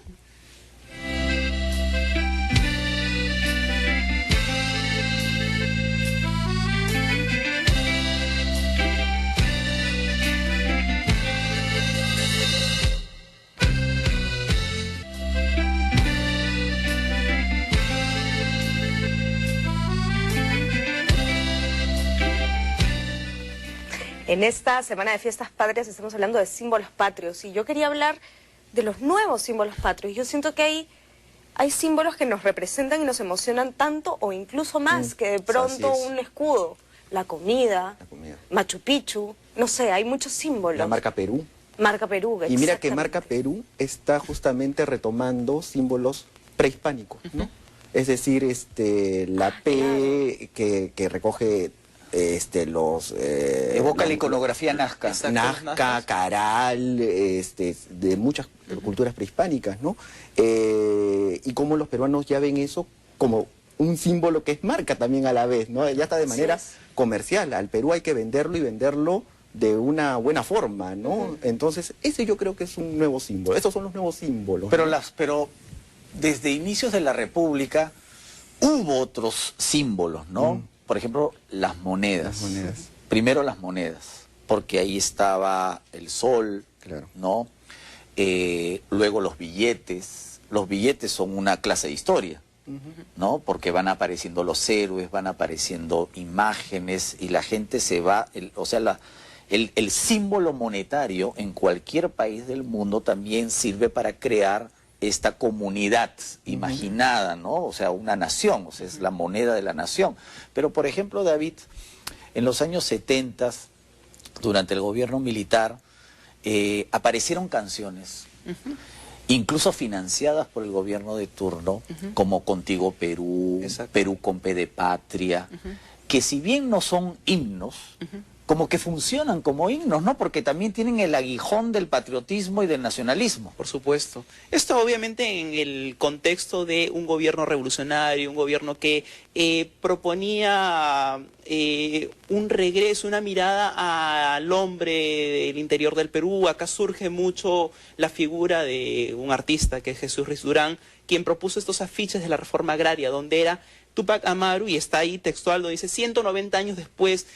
En esta Semana de Fiestas Patrias estamos hablando de símbolos patrios y yo quería hablar de los nuevos símbolos patrios. Yo siento que hay símbolos que nos representan y nos emocionan tanto o incluso más que de pronto un escudo. La comida, Machu Picchu, no sé, hay muchos símbolos. La marca Perú. Marca Perú, Y mira que marca Perú está justamente retomando símbolos prehispánicos, ¿no? Es decir, la P que recoge evoca la iconografía nazca. Nazca, Caral, de muchas culturas prehispánicas, ¿no? Y cómo los peruanos ya ven eso como un símbolo que es marca también a la vez, ¿no? Ya está de manera comercial. Al Perú hay que venderlo y venderlo de una buena forma, ¿no? Entonces, ese yo creo que es un nuevo símbolo. Esos son los nuevos símbolos. Pero, pero desde inicios de la República hubo otros símbolos, ¿no? Por ejemplo, las monedas. Primero las monedas, porque ahí estaba el sol, claro, ¿no? Luego los billetes. Los billetes son una clase de historia, ¿no? Porque van apareciendo los héroes, van apareciendo imágenes y la gente se va... el símbolo monetario en cualquier país del mundo también sirve para crear esta comunidad imaginada, ¿no? O sea, una nación, o sea, es la moneda de la nación. Pero, por ejemplo, David, en los años 70, durante el gobierno militar, aparecieron canciones, incluso financiadas por el gobierno de turno, como Contigo Perú, Perú con P de Patria, que si bien no son himnos, como que funcionan como himnos, ¿no? Porque también tienen el aguijón del patriotismo y del nacionalismo. Por supuesto. Esto obviamente en el contexto de un gobierno revolucionario, un gobierno que proponía un regreso, una mirada al hombre del interior del Perú. Acá surge mucho la figura de un artista que es Jesús Ruiz Durán, quien propuso estos afiches de la reforma agraria, donde era Túpac Amaru, y está ahí textual, donde dice 190 años después,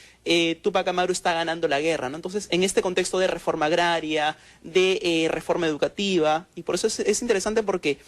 Túpac Amaru está ganando la guerra, ¿no? Entonces, en este contexto de reforma agraria, de reforma educativa, y por eso es interesante porque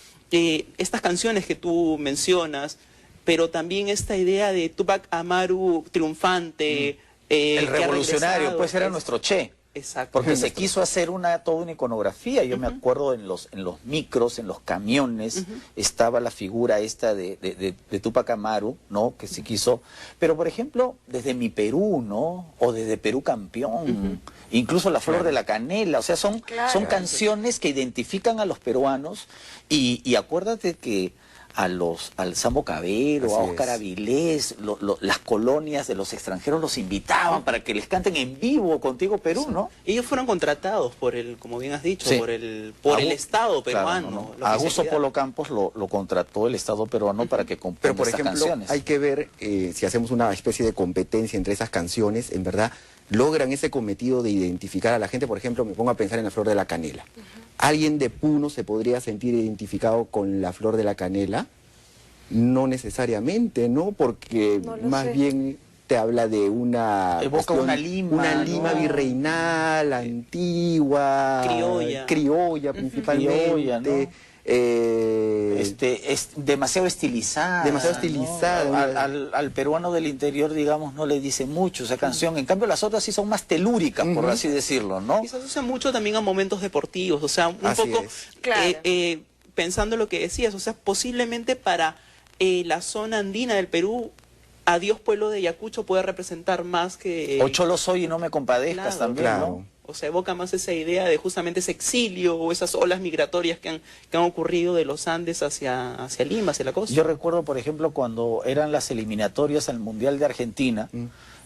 estas canciones que tú mencionas, pero también esta idea de Túpac Amaru triunfante, el revolucionario, pues era nuestro Che. Exacto. Porque se quiso hacer toda una iconografía. Yo me acuerdo en los micros, en los camiones, estaba la figura esta de Túpac Amaru, ¿no? Que se quiso. Pero, por ejemplo, desde Mi Perú, ¿no? O desde Perú Campeón, incluso La Flor de la Canela. O sea, son canciones que identifican a los peruanos. Y acuérdate que al Sambo Cabero, a Óscar Avilés, las colonias de los extranjeros los invitaban para que les canten en vivo Contigo Perú, ¿no? Ellos fueron contratados por como bien has dicho, por el Estado peruano. Claro, a Augusto Polo Campos lo contrató el Estado peruano para que componga estas canciones. Pero, por ejemplo, hay que ver si hacemos una especie de competencia entre esas canciones, en verdad, logran ese cometido de identificar a la gente. Por ejemplo, me pongo a pensar en La Flor de la Canela. ¿Alguien de Puno se podría sentir identificado con La Flor de la Canela? No necesariamente, ¿no? Porque más bien te habla de una... Evoca una Lima virreinal, antigua, criolla principalmente. Criolla, ¿no? es demasiado estilizada. Demasiado estilizada. ¿no? Al peruano del interior, digamos, no le dice mucho esa canción. En cambio, las otras sí son más telúricas, por así decirlo, ¿no? Y se asocia mucho también a momentos deportivos, o sea, un poco Claro. pensando lo que decías, o sea, posiblemente para la zona andina del Perú, Adiós Pueblo de Ayacucho puede representar más que... O Cholo soy y no me compadezcas Claro, también, claro. ¿no? O sea, evoca más esa idea de justamente ese exilio o esas olas migratorias que han ocurrido de los Andes hacia Lima, hacia la costa. Yo recuerdo, por ejemplo, cuando eran las eliminatorias al Mundial de Argentina,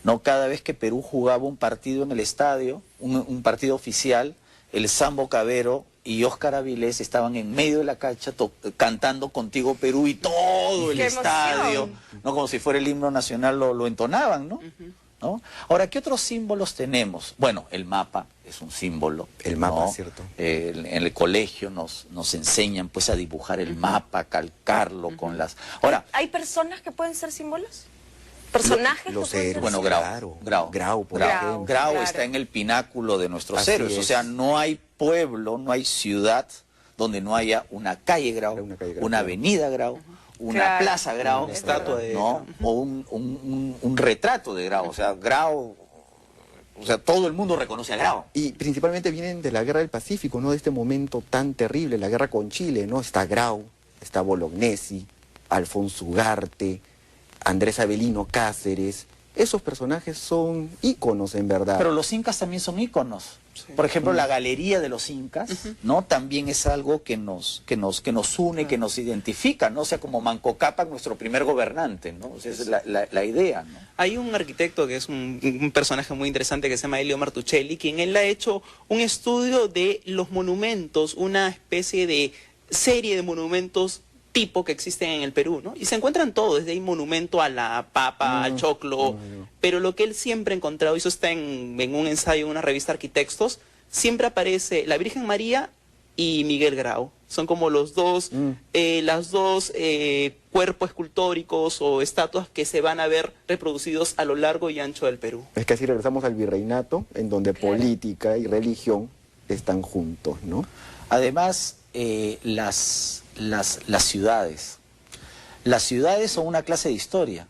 ¿no? Cada vez que Perú jugaba un partido en el estadio, un partido oficial, el Sambo Cabero y Óscar Avilés estaban en medio de la cancha cantando Contigo Perú y todo el ¡Qué estadio, emoción! ¿no? Como si fuera el himno nacional lo entonaban, ¿no? ¿No? Ahora, ¿qué otros símbolos tenemos? Bueno, el mapa es un símbolo. El mapa, ¿no? cierto. En el colegio nos enseñan pues a dibujar el mapa, a calcarlo con las... Ahora, ¿Hay personas que pueden ser símbolos? ¿Personajes los que pueden ser héroes, bueno, símbolos? Grau, por Grau. ejemplo. Grau claro. está en el pináculo de nuestros Así héroes. O es. sea, no hay pueblo, no hay ciudad donde no haya una calle Grau, Una calle Grau, una claro. avenida Grau, una Claro. plaza Grau, Una estatua de ¿no? O un retrato de Grau. O sea, Grau, o sea, todo el mundo reconoce a Grau. Y principalmente vienen de la Guerra del Pacífico, ¿no? De este momento tan terrible, la guerra con Chile, ¿no? Está Grau, está Bolognesi, Alfonso Ugarte, Andrés Avelino Cáceres. Esos personajes son íconos, en verdad. Pero los incas también son íconos. Sí. Por ejemplo, la galería de los incas, ¿no? También es algo que nos une, que nos identifica, ¿no? O sea, como Manco Cápac, nuestro primer gobernante, ¿no? O sea, esa es la idea, ¿no? Hay un arquitecto que es un personaje muy interesante que se llama Elio Martuchelli, quien él ha hecho un estudio de los monumentos, una especie de serie de monumentos tipo que existen en el Perú, ¿no? Y se encuentran todos, desde ahí monumento a la papa, al choclo, pero lo que él siempre ha encontrado, y eso está en un ensayo en una revista Arquitectos, siempre aparece la Virgen María y Miguel Grau. Son como los dos, las dos cuerpos escultóricos o estatuas que se van a ver reproducidos a lo largo y ancho del Perú. Es que así regresamos al virreinato, en donde política y religión están juntos, ¿no? Además, las ciudades. Las ciudades son una clase de historia,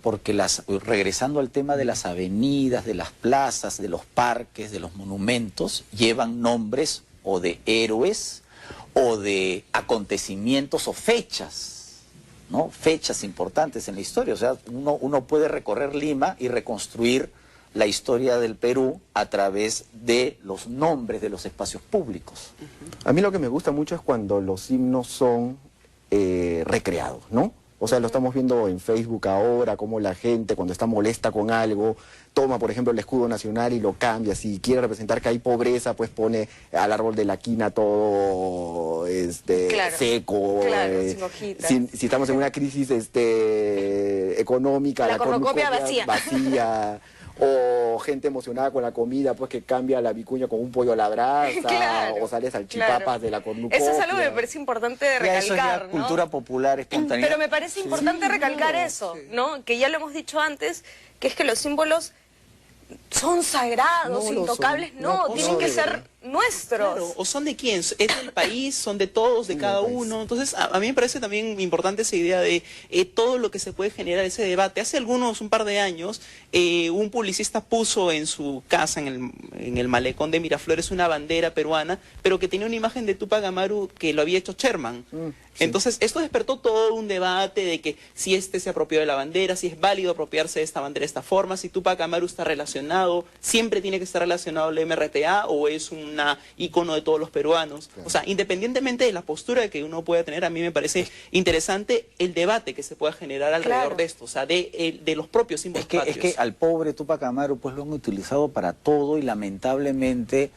porque regresando al tema de las avenidas, de las plazas, de los parques, de los monumentos, llevan nombres o de héroes o de acontecimientos o fechas, ¿no? Fechas importantes en la historia. O sea, uno puede recorrer Lima y reconstruir la historia del Perú a través de los nombres de los espacios públicos. A mí lo que me gusta mucho es cuando los himnos son recreados, ¿no? O sea, lo estamos viendo en Facebook ahora, como la gente cuando está molesta con algo, toma, por ejemplo, el escudo nacional y lo cambia. Si quiere representar que hay pobreza, pues pone al árbol de la quina todo Claro, seco. claro, sin hojitas. Si estamos en una crisis económica, La cornucopia vacía. O gente emocionada con la comida, pues que cambia la vicuña con un pollo a la brasa, Claro, o sale salchipapas claro. de la cornucopia. Eso es algo que me parece importante de Ya, eso es recalcar, la ¿no? cultura popular espontánea. Pero me parece importante recalcar eso, ¿no? Que ya lo hemos dicho antes, que es que los símbolos son sagrados, No lo intocables, son. no, No, tienen no que deberían. ser nuestros. Claro, o son de quién, es del país, son de todos, de cada uno. Entonces, a mí me parece también importante esa idea de todo lo que se puede generar ese debate. Hace un par de años, un publicista puso en su casa, en el malecón de Miraflores, una bandera peruana, pero que tenía una imagen de Tupac Amaru que lo había hecho Sherman. Entonces, esto despertó todo un debate de que si se apropió de la bandera, si es válido apropiarse de esta bandera de esta forma, si Tupac Amaru está relacionado, siempre tiene que estar relacionado al MRTA o es un ícono de todos los peruanos. Claro. O sea, independientemente de la postura que uno pueda tener, a mí me parece interesante el debate que se pueda generar alrededor Claro. de esto, o sea, de los propios símbolos Es que patrios. al pobre Tupac Amaru pues lo han utilizado para todo y lamentablemente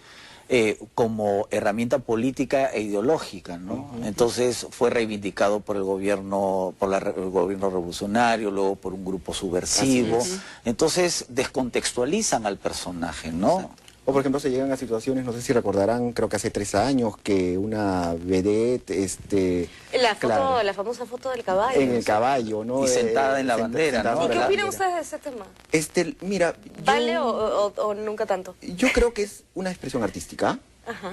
como herramienta política e ideológica, ¿no? Entonces fue reivindicado por el gobierno, el gobierno revolucionario, luego por un grupo subversivo. Entonces descontextualizan al personaje, ¿no? Exacto. O por ejemplo se llegan a situaciones, no sé si recordarán, creo que hace 3 años que una vedette, claro, La famosa foto del caballo. en el caballo, ¿no? Y sentada en la bandera, sentada ¿no? ¿Y sobre qué la opinan bandera. ustedes de ese tema? Mira, ¿Vale o nunca tanto? yo creo que es una expresión artística.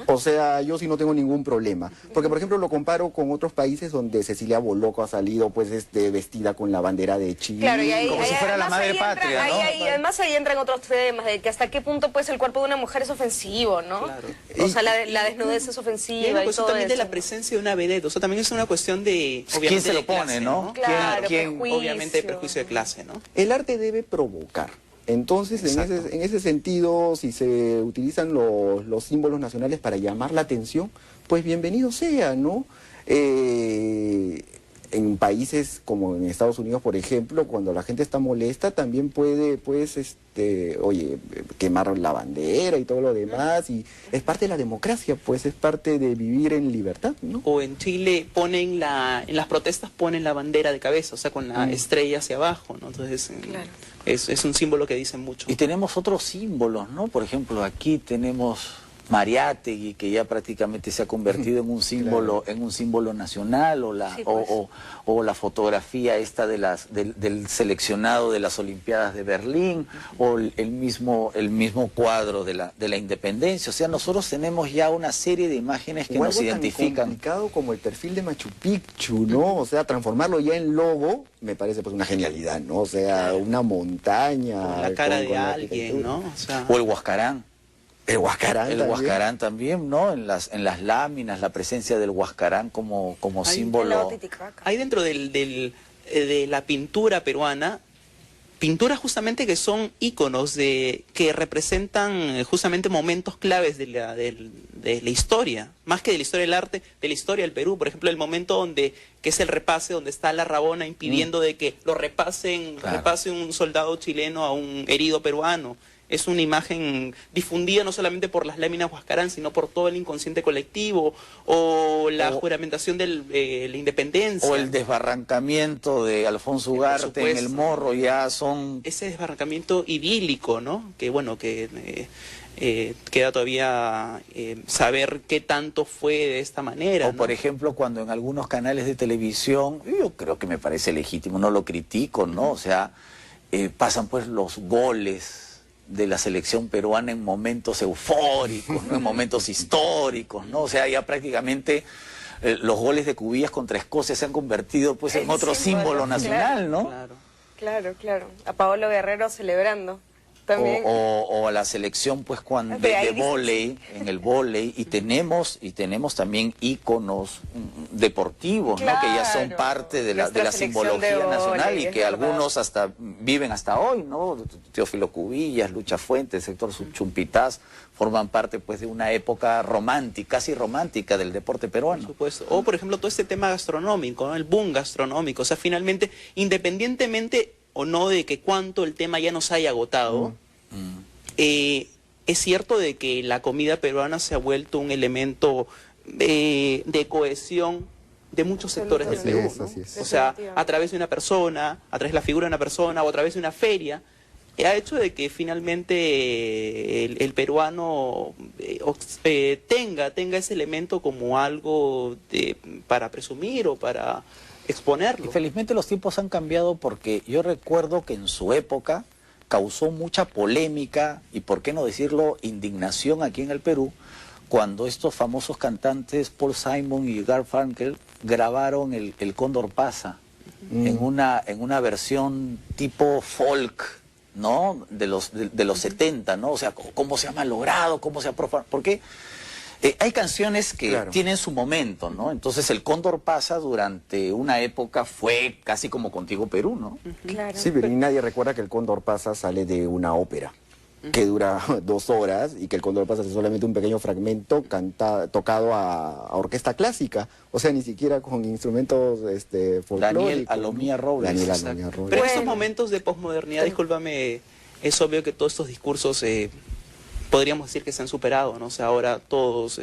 O sea, yo sí no tengo ningún problema. Porque, por ejemplo, lo comparo con otros países donde Cecilia Boloco ha salido pues vestida con la bandera de Chile. Claro, y ahí, Como si fuera la madre patria, ¿no? Además ahí entran otros temas, de que hasta qué punto pues el cuerpo de una mujer es ofensivo, ¿no? Claro. O sea, la desnudez es Y ofensiva hay una y cuestión todo también eso. de la presencia de una vedette, o sea, también es una cuestión de, obviamente, ¿Quién se lo de clase, pone, no? Claro, ¿Quién? prejuicio. Obviamente hay prejuicio de clase, ¿no? El arte debe provocar. Entonces, en ese sentido, si se utilizan los símbolos nacionales para llamar la atención, pues bienvenido sea, ¿no? En países como en Estados Unidos, por ejemplo, cuando la gente está molesta, también puede, pues, oye, quemar la bandera y todo lo demás, y es parte de la democracia, pues, es parte de vivir en libertad, ¿no? O en Chile en las protestas ponen la bandera de cabeza, o sea, con la estrella hacia abajo, ¿no? Entonces, Claro. es un símbolo que dice mucho. Y tenemos otros símbolos, ¿no? Por ejemplo, aquí tenemos Mariátegui, que ya prácticamente se ha convertido en un símbolo, en un símbolo nacional, Sí, pues. o la fotografía esta del seleccionado de las Olimpiadas de Berlín, o el mismo cuadro de la independencia. O sea, nosotros tenemos ya una serie de imágenes que O nos algo tan identifican. complicado como el perfil de Machu Picchu, ¿no? O sea, transformarlo ya en logo me parece pues una genialidad, ¿no? O sea, una montaña. Con la cara de la alguien, arquitectura. ¿no? O sea, O el Huascarán. El Huascarán El también. Huascarán también, ¿no? En las láminas, la presencia del Huascarán como Hay- El lago símbolo. Titicaca. hay dentro de la pintura peruana, pinturas justamente que son íconos que representan justamente momentos claves de la historia, más que de la historia del arte, de la historia del Perú. Por ejemplo, el momento que es el repase, donde está la Rabona impidiendo de que lo repase un soldado chileno a un herido peruano. Es una imagen difundida no solamente por las láminas Huascarán, sino por todo el inconsciente colectivo, o la juramentación de la independencia. O el desbarrancamiento de Alfonso Por Ugarte en el supuesto. Morro, ya son... Ese desbarrancamiento idílico, ¿no? Que bueno, queda todavía saber qué tanto fue de esta manera, O ¿no? por ejemplo, cuando en algunos canales de televisión, yo creo que me parece legítimo, no lo critico, ¿no? O sea, pasan pues los goles de la selección peruana en momentos eufóricos, ¿no? En momentos históricos, ¿no? O sea, ya prácticamente los goles de Cubillas contra Escocia se han convertido pues en otro símbolo nacional, ¿no? Claro. Claro, claro. A Paolo Guerrero celebrando. También. O a la selección pues cuando Pero ahí de dice- vóley, en el vóley, y tenemos también íconos deportivos, ¿no? Que ya son Claro. parte de la Nuestra selección simbología de nacional vóley, y es que verdad. algunos hasta viven hasta hoy, ¿no? Teófilo Cubillas, Lucha Fuentes, Héctor Chumpitaz, forman parte pues de una época romántica, casi romántica del deporte Por peruano. supuesto. O por ejemplo todo este tema gastronómico, ¿no? El boom gastronómico. O sea, finalmente, independientemente o no de que cuánto el tema ya nos haya agotado, es cierto de que la comida peruana se ha vuelto un elemento de cohesión de muchos sectores del Así Perú, es, ¿no? así es. O sea, a través de una persona, a través de la figura de una persona o a través de una feria, ha hecho de que finalmente el peruano tenga ese elemento como algo para presumir o para exponerlo. Y felizmente los tiempos han cambiado porque yo recuerdo que en su época causó mucha polémica y, por qué no decirlo, indignación aquí en el Perú, cuando estos famosos cantantes Paul Simon y Garfunkel grabaron el Cóndor Pasa en una versión tipo folk, ¿no? De los 70, ¿no? O sea, cómo se ha malogrado, cómo se ha profanado. Porque hay canciones que Claro. tienen su momento, ¿no? Entonces el Cóndor Pasa durante una época fue casi como Contigo Perú, ¿no? Claro. Sí, pero y nadie recuerda que el Cóndor Pasa sale de una ópera que dura 2 horas y que el Cóndor Pasa es solamente un pequeño fragmento tocado a orquesta clásica, o sea, ni siquiera con instrumentos folclóricos. Daniel Alomía Robles. Daniel Exacto. Alomía Robles. Pero en estos Bueno. momentos de posmodernidad, discúlpame, es obvio que todos estos discursos podríamos decir que se han superado, ¿no? O sea, ahora todos,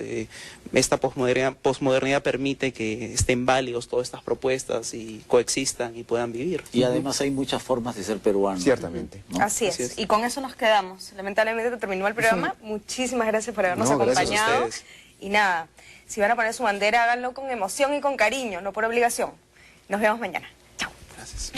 esta posmodernidad permite que estén válidos todas estas propuestas y coexistan y puedan vivir. Y además hay muchas formas de ser peruano. Ciertamente. ¿no? Así es. Así es. Y con eso nos quedamos. Lamentablemente terminó el programa. Muchísimas gracias por habernos No, gracias a acompañado. ustedes. Y nada, si van a poner su bandera, háganlo con emoción y con cariño, no por obligación. Nos vemos mañana. Chao. Gracias.